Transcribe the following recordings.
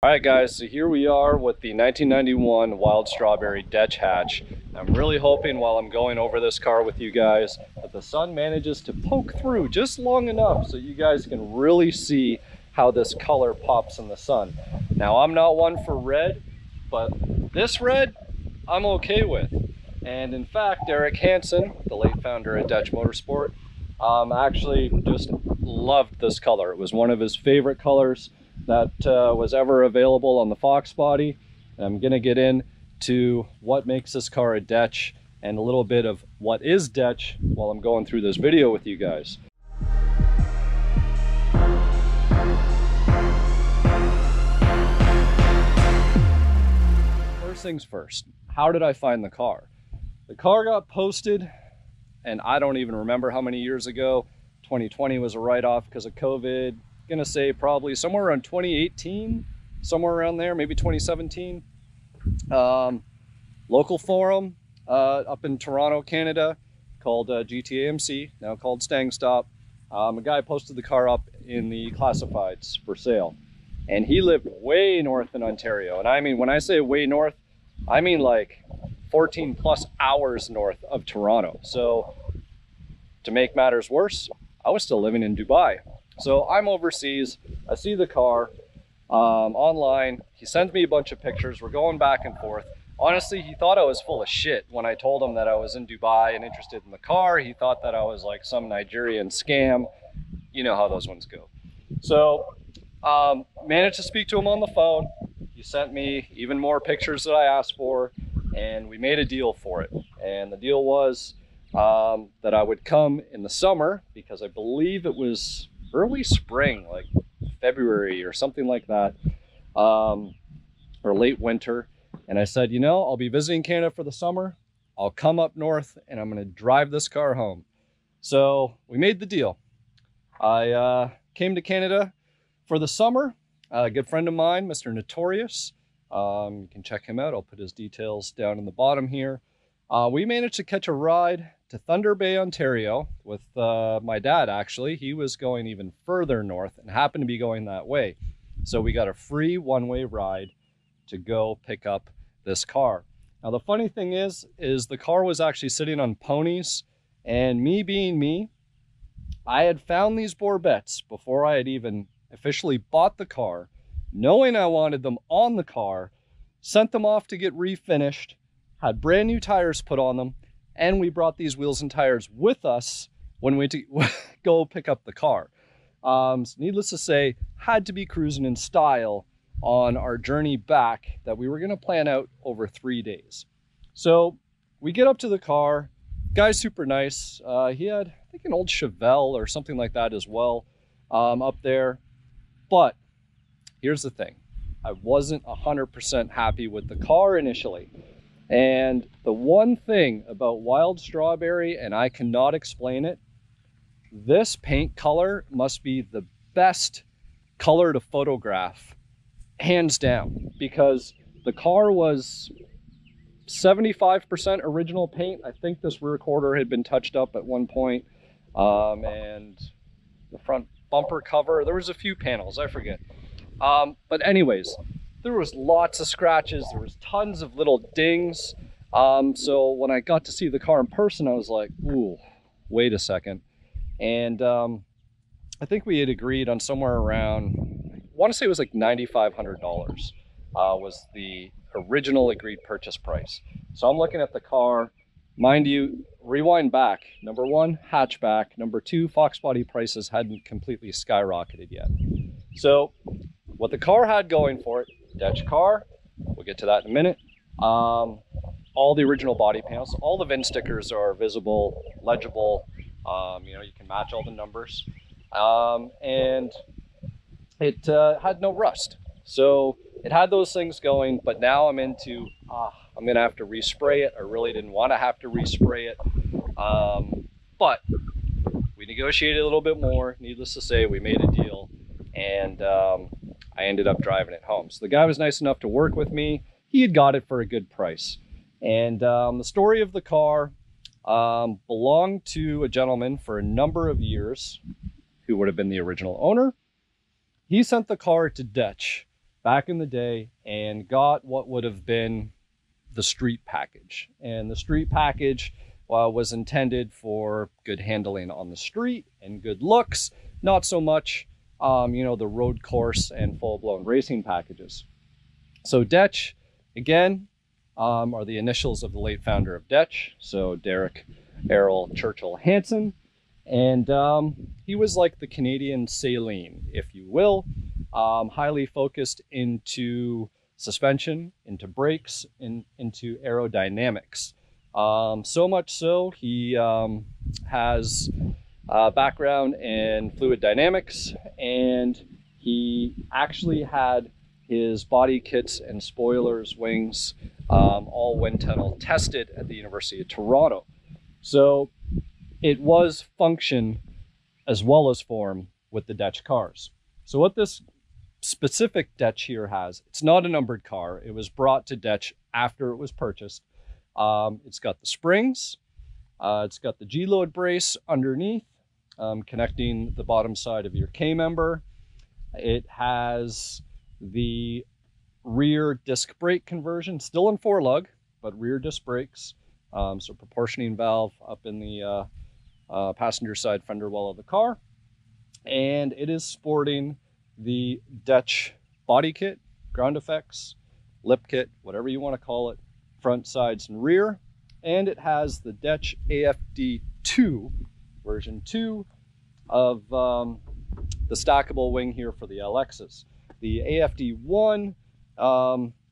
Alright guys, so here we are with the 1991 Wild Strawberry DECH Hatch. I'm really hoping while I'm going over this car with you guys that the sun manages to poke through just long enough so you guys can really see how this color pops in the sun. Now I'm not one for red, but this red I'm okay with. And in fact, Eric Hansen, the late founder of DECH Motorsport, actually just loved this color. It was one of his favorite colors that was ever available on the Foxbody. I'm gonna get into what makes this car a DECH and a little bit of what is DECH while I'm going through this video with you guys. First things first, how did I find the car? The car got posted, and I don't even remember how many years ago. 2020 was a write-off because of COVID. Gonna say probably somewhere around 2018, somewhere around there, maybe 2017. Local forum up in Toronto, Canada, called GTAMC, now called Stang Stop. A guy posted the car up in the classifieds for sale, and he lived way north in Ontario. And I mean, when I say way north, I mean like 14 plus hours north of Toronto. So to make matters worse, I was still living in Dubai. So I'm overseas, I see the car online, he sends me a bunch of pictures, we're going back and forth. Honestly, he thought I was full of shit when I told him that I was in Dubai and interested in the car. He thought that I was like some Nigerian scam. You know how those ones go. So, managed to speak to him on the phone. He sent me even more pictures that I asked for, and we made a deal for it. And the deal was that I would come in the summer, because I believe it was early spring, like February or something like that, or late winter. And I said, you know, I'll be visiting Canada for the summer. I'll come up north and I'm going to drive this car home. So we made the deal. I came to Canada for the summer. A good friend of mine, Mr. Notorious, you can check him out. I'll put his details down in the bottom here. We managed to catch a ride to Thunder Bay, Ontario with my dad. Actually, he was going even further north and happened to be going that way. So we got a free one-way ride to go pick up this car. Now the funny thing is the car was actually sitting on ponies, and me being me, I had found these Bourbettes before I had even officially bought the car, knowing I wanted them on the car, sent them off to get refinished, had brand new tires put on them, and we brought these wheels and tires with us when we go pick up the car. So needless to say, had to be cruising in style on our journey back that we were going to plan out over 3 days. So we get up to the car. Guy's super nice. He had, I think, an old Chevelle or something like that as well up there. But here's the thing. I wasn't 100% happy with the car initially. And the one thing about Wild Strawberry, and I cannot explain it, this paint color must be the best color to photograph, hands down, because the car was 75% original paint. I think this rear quarter had been touched up at one point, and the front bumper cover, there was a few panels, I forget. But anyways, there was lots of scratches, there was tons of little dings. So when I got to see the car in person, I was like, ooh, wait a second. And I think we had agreed on somewhere around, I want to say it was like $9,500 was the original agreed purchase price. So I'm looking at the car, mind you, rewind back. Number one, hatchback. Number two, Foxbody prices hadn't completely skyrocketed yet. So what the car had going for it, DECH car, we'll get to that in a minute. All the original body panels, all the VIN stickers are visible, legible. You know, you can match all the numbers. And it had no rust. So it had those things going, but now I'm into, I'm gonna have to respray it. I really didn't want to have to respray it. But we negotiated a little bit more. Needless to say, we made a deal, and I ended up driving it home. So the guy was nice enough to work with me. He had got it for a good price. And the story of the car belonged to a gentleman for a number of years who would have been the original owner. He sent the car to DECH back in the day and got what would have been the street package. And the street package was intended for good handling on the street and good looks, not so much, you know, the road course and full-blown racing packages. So DECH, again, are the initials of the late founder of DECH, so Derek Errol Churchill Hansen. And he was like the Canadian Saline, if you will, highly focused into suspension, into brakes, into aerodynamics. So much so, he has a background in fluid dynamics, and he actually had his body kits and spoilers, wings, all wind tunnel tested at the University of Toronto. So it was function as well as form with the DECH cars. So what this specific DECH here has, it's not a numbered car. It was brought to DECH after it was purchased. It's got the springs, it's got the G-load brace underneath, connecting the bottom side of your K-member. It has the rear disc brake conversion, still in 4-lug, but rear disc brakes. So proportioning valve up in the passenger side fender well of the car. And it is sporting the DECH body kit, ground effects, lip kit, whatever you want to call it, front, sides, and rear. And it has the DECH AFD2, version 2 of the stackable wing here for the LXs. The AFD1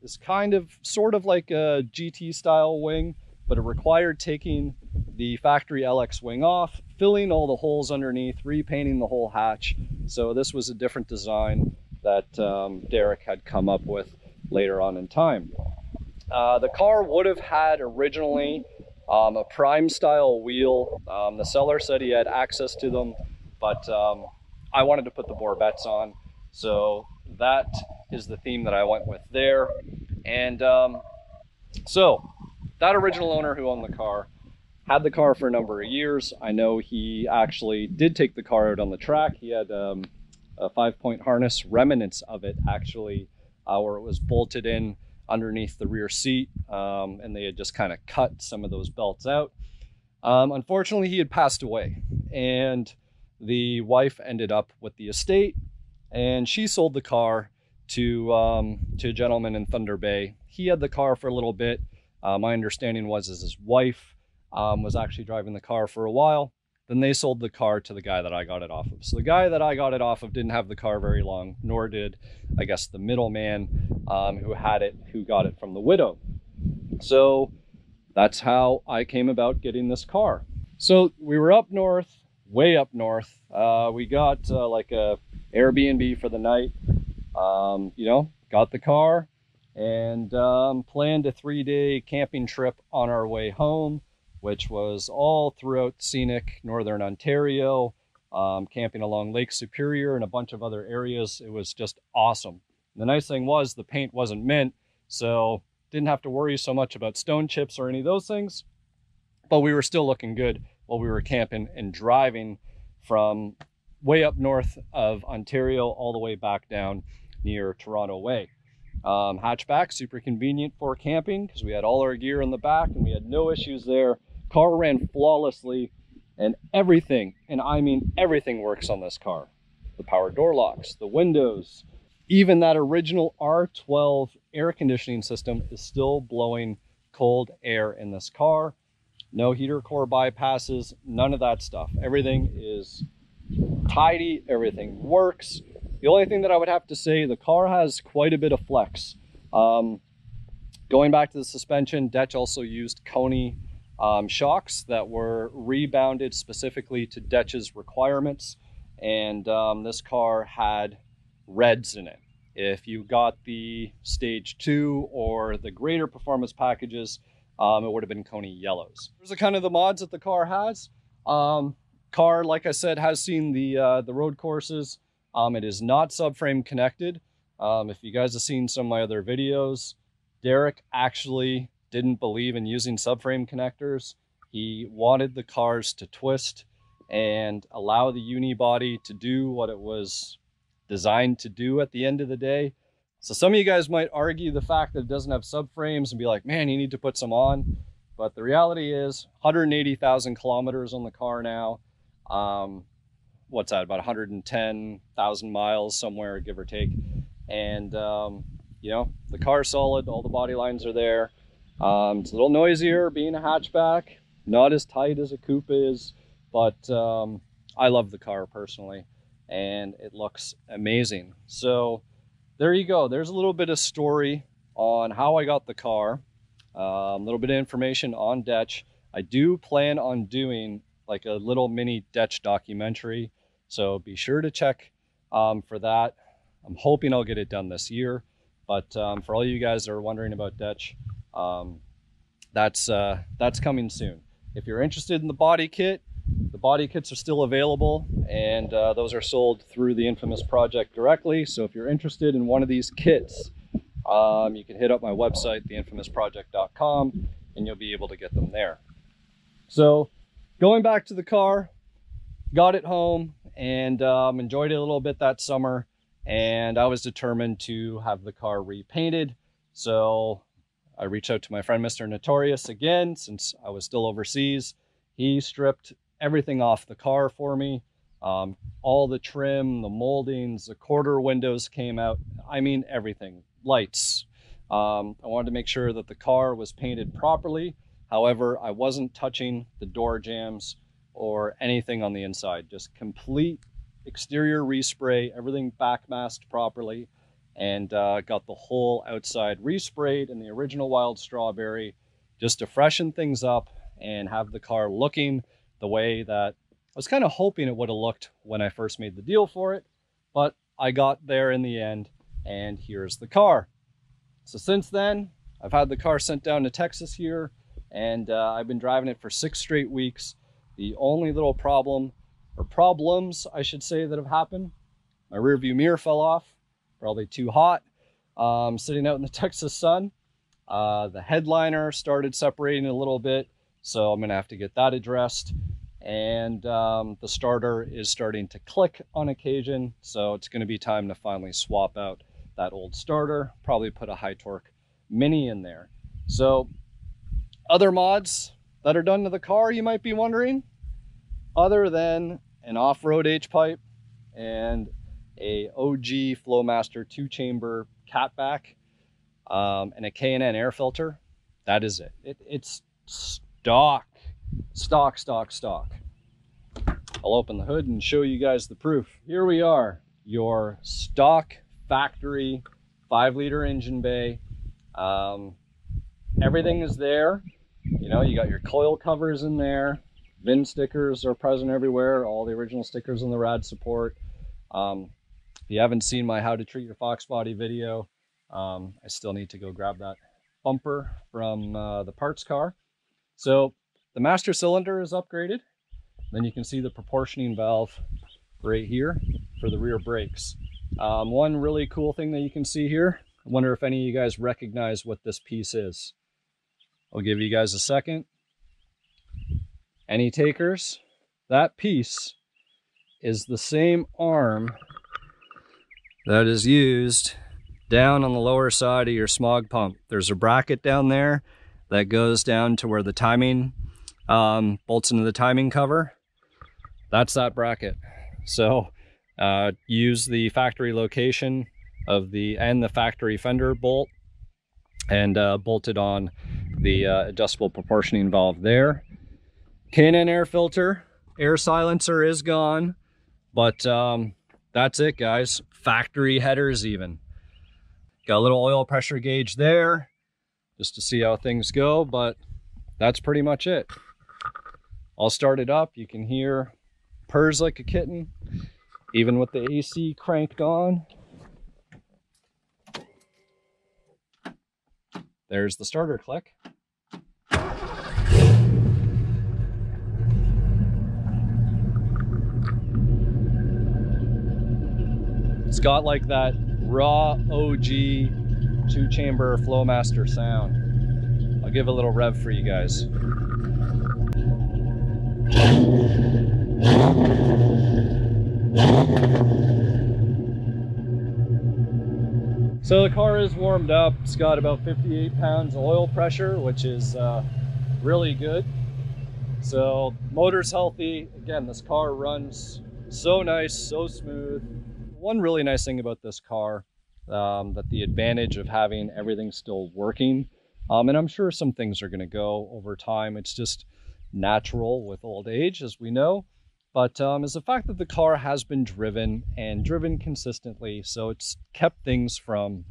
is kind of, sort of like a GT style wing, but it required taking the factory LX wing off, filling all the holes underneath, repainting the whole hatch. So this was a different design that Derek had come up with later on in time. The car would have had originally a prime style wheel. The seller said he had access to them, but I wanted to put the Borbets on. So that is the theme that I went with there. And so that original owner who owned the car had the car for a number of years. I know he actually did take the car out on the track. He had a 5-point harness, remnants of it actually, where it was bolted in underneath the rear seat, and they had just kind of cut some of those belts out. Unfortunately, he had passed away, and the wife ended up with the estate, and she sold the car to a gentleman in Thunder Bay. He had the car for a little bit. My understanding was his wife was actually driving the car for a while. Then they sold the car to the guy that I got it off of. So the guy that I got it off of didn't have the car very long, nor did, I guess, the middleman who had it, who got it from the widow. So that's how I came about getting this car. So we were up north, way up north. We got like a Airbnb for the night, you know, got the car and planned a 3-day camping trip on our way home, which was all throughout scenic Northern Ontario, camping along Lake Superior and a bunch of other areas. It was just awesome. The nice thing was the paint wasn't mint, so didn't have to worry so much about stone chips or any of those things, but we were still looking good while we were camping and driving from way up north of Ontario all the way back down near Toronto Way. Hatchback, super convenient for camping because we had all our gear in the back and we had no issues there. Car ran flawlessly, and everything, and I mean everything, works on this car. The power door locks, the windows, even that original R12 air conditioning system is still blowing cold air in this car. No heater core bypasses, none of that stuff. Everything is tidy, everything works. The only thing that I would have to say, the car has quite a bit of flex. Going back to the suspension, DECH also used Coney shocks that were rebounded specifically to DECH's requirements, and this car had reds in it. If you got the stage 2 or the greater performance packages, it would have been Coney yellows. Those are kind of the mods that the car has. Car, like I said, has seen the road courses. It is not subframe connected. If you guys have seen some of my other videos, Derek actually didn't believe in using subframe connectors. He wanted the cars to twist and allow the unibody to do what it was designed to do at the end of the day. So some of you guys might argue the fact that it doesn't have subframes and be like, man, you need to put some on. But the reality is 180,000 kilometers on the car now. What's that, about 110,000 miles somewhere, give or take. And, you know, the car's solid, all the body lines are there. It's a little noisier being a hatchback, not as tight as a coupe is, but I love the car personally, and it looks amazing. So there you go. There's a little bit of story on how I got the car, a little bit of information on DECH. I do plan on doing like a little mini DECH documentary, so be sure to check for that. I'm hoping I'll get it done this year, but for all you guys that are wondering about DECH, that's coming soon. If you're interested in the body kit, the body kits are still available, and those are sold through the Infamous Project directly. So if you're interested in one of these kits, you can hit up my website, theinfamousproject.com, and you'll be able to get them there. So going back to the car, got it home and enjoyed it a little bit that summer, and I was determined to have the car repainted. So I reached out to my friend Mr. Notorious again, since I was still overseas. He stripped everything off the car for me. All the trim, the moldings, the quarter windows came out. I mean, everything. Lights. I wanted to make sure that the car was painted properly. However, I wasn't touching the door jambs or anything on the inside. Just complete exterior respray, everything backmasked properly, and got the whole outside resprayed in the original Wild Strawberry, just to freshen things up and have the car looking the way that I was kind of hoping it would have looked when I first made the deal for it. But I got there in the end, and here's the car. So since then, I've had the car sent down to Texas here, and I've been driving it for 6 straight weeks. The only little problem, or problems I should say, that have happened: my rear view mirror fell off, probably too hot, sitting out in the Texas sun. The headliner started separating a little bit, so I'm gonna have to get that addressed. And the starter is starting to click on occasion, so it's gonna be time to finally swap out that old starter, probably put a high torque mini in there. So other mods that are done to the car, you might be wondering, other than an off-road H-pipe and a OG Flowmaster 2-chamber catback, and a K&N air filter, that is it. It's stock. I'll open the hood and show you guys the proof. Here we are, your stock factory 5-liter engine bay. Everything is there. You know, you got your coil covers in there. VIN stickers are present everywhere. All the original stickers on the rad support. If you haven't seen my How to Treat Your Foxbody video, I still need to go grab that bumper from the parts car. So the master cylinder is upgraded. Then you can see the proportioning valve right here for the rear brakes. One really cool thing that you can see here, I wonder if any of you guys recognize what this piece is. I'll give you guys a second. Any takers? That piece is the same arm that is used down on the lower side of your smog pump. There's a bracket down there that goes down to where the timing bolts into the timing cover. That's that bracket. So use the factory location of the factory fender bolt and bolted on the adjustable proportioning valve there. K&N air filter, air silencer is gone, but that's it, guys. Factory headers even. Got a little oil pressure gauge there just to see how things go, but that's pretty much it. I'll start it up. You can hear purrs like a kitten, even with the AC cranked on. There's the starter click. It's got like that raw OG 2-chamber Flowmaster sound. I'll give a little rev for you guys. So So the car is warmed up. It's got about 58 pounds of oil pressure, which is really good. So motor's healthy. Again, this car runs so nice, so smooth. One really nice thing about this car, that the advantage of having everything still working, and I'm sure some things are going to go over time. It's just natural with old age, as we know. But is the fact that the car has been driven and driven consistently, so it's kept things from,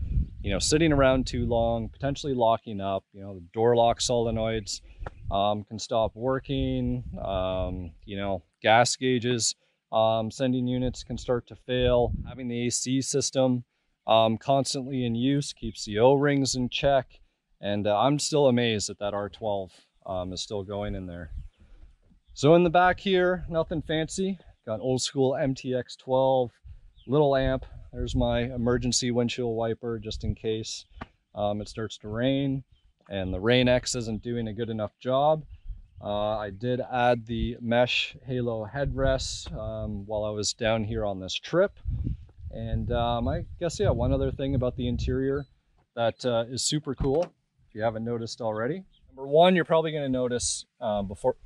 sitting around too long, potentially locking up. The door lock solenoids can stop working. Gas gauges, sending units can start to fail. Having the AC system constantly in use keeps the O-rings in check, and I'm still amazed that that R12 is still going in there. So in the back here, nothing fancy. Got old school MTX12, little amp. There's my emergency windshield wiper just in case it starts to rain and the Rain X isn't doing a good enough job. I did add the mesh halo headrests while I was down here on this trip. And I guess, yeah, one other thing about the interior that is super cool, if you haven't noticed already. Number one, you're probably going to notice before.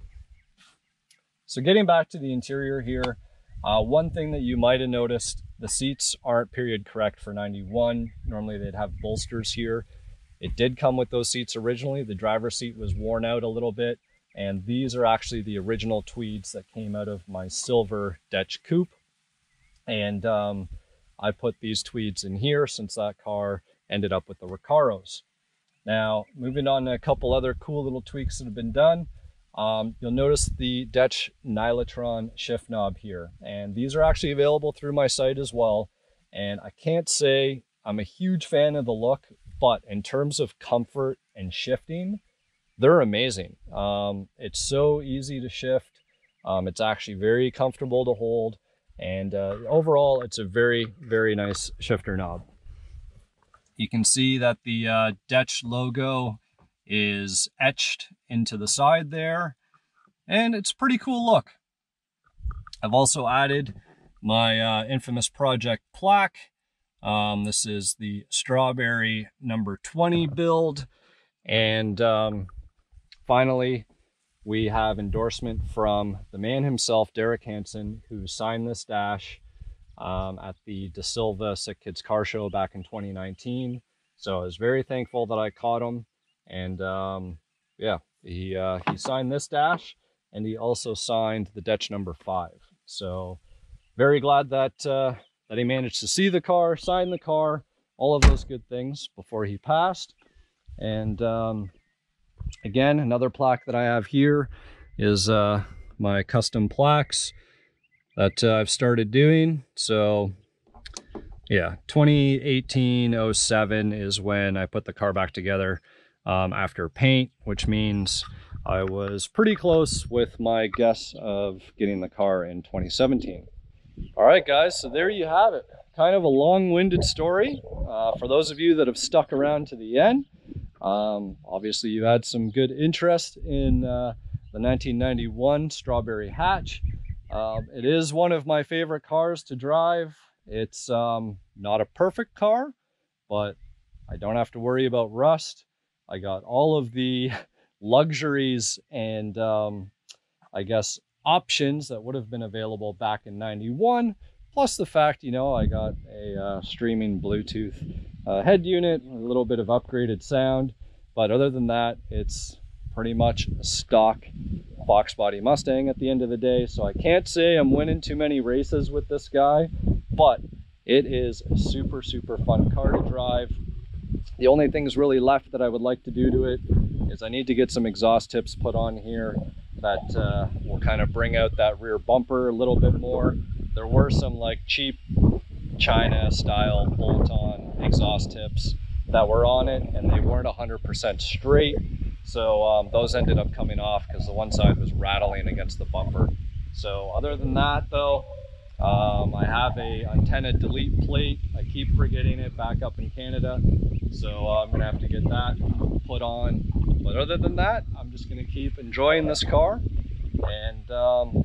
So getting back to the interior here, one thing that you might have noticed, the seats aren't period correct for 91. Normally they'd have bolsters here. It did come with those seats originally. The driver's seat was worn out a little bit, and these are actually the original tweeds that came out of my silver DECH coupe. And I put these tweeds in here since that car ended up with the Recaros. Now, moving on to a couple other cool little tweaks that have been done. You'll notice the DECH Nylotron shift knob here, and these are actually available through my site as well. And I can't say I'm a huge fan of the look, but in terms of comfort and shifting, they're amazing. It's so easy to shift. It's actually very comfortable to hold, and overall it's a very, very nice shifter knob. You can see that the DECH logo is etched into the side there, and it's a pretty cool look. I've also added my infamous project plaque. This is the strawberry number 20 build, and finally we have endorsement from the man himself, Derek Hansen, who signed this dash at the De Silva Sick Kids Car Show back in 2019. So I was very thankful that I caught him. And yeah, he signed this dash, and he also signed the DECH number 5. So very glad that that he managed to see the car, sign the car, all of those good things before he passed. And again, another plaque that I have here is my custom plaques that I've started doing. So yeah, 2018-07 is when I put the car back together after paint, which means I was pretty close with my guess of getting the car in 2017. All right, guys, so there you have it. Kind of a long-winded story. For those of you that have stuck around to the end, obviously you had some good interest in the 1991 Strawberry Hatch. It is one of my favorite cars to drive. It's not a perfect car, but I don't have to worry about rust. I got all of the luxuries and I guess options that would have been available back in 91, plus the fact, I got a streaming Bluetooth head unit, a little bit of upgraded sound, but other than that, it's pretty much a stock Foxbody Mustang at the end of the day. So I can't say I'm winning too many races with this guy, but it is a super, super fun car to drive. The only things really left that I would like to do to it is I need to get some exhaust tips put on here that will kind of bring out that rear bumper a little bit more. There were some like cheap China style bolt-on exhaust tips that were on it, and they weren't 100% straight. So those ended up coming off because the one side was rattling against the bumper. So other than that though, I have a antenna delete plate. I keep forgetting it back up in Canada, so I'm gonna have to get that put on. But other than that, I'm just gonna keep enjoying this car, and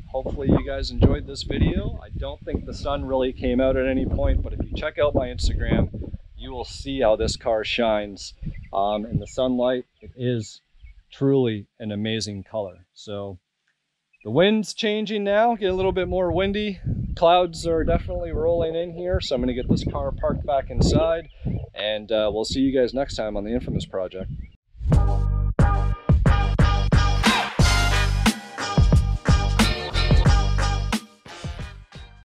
hopefully you guys enjoyed this video. I don't think the sun really came out at any point, but if you check out my Instagram, you you will see how this car shines in the sunlight. It is truly an amazing color. So the wind's changing now, getting a little bit more windy. Clouds are definitely rolling in here, so I'm going to get this car parked back inside, and we'll see you guys next time on the Infamous Project.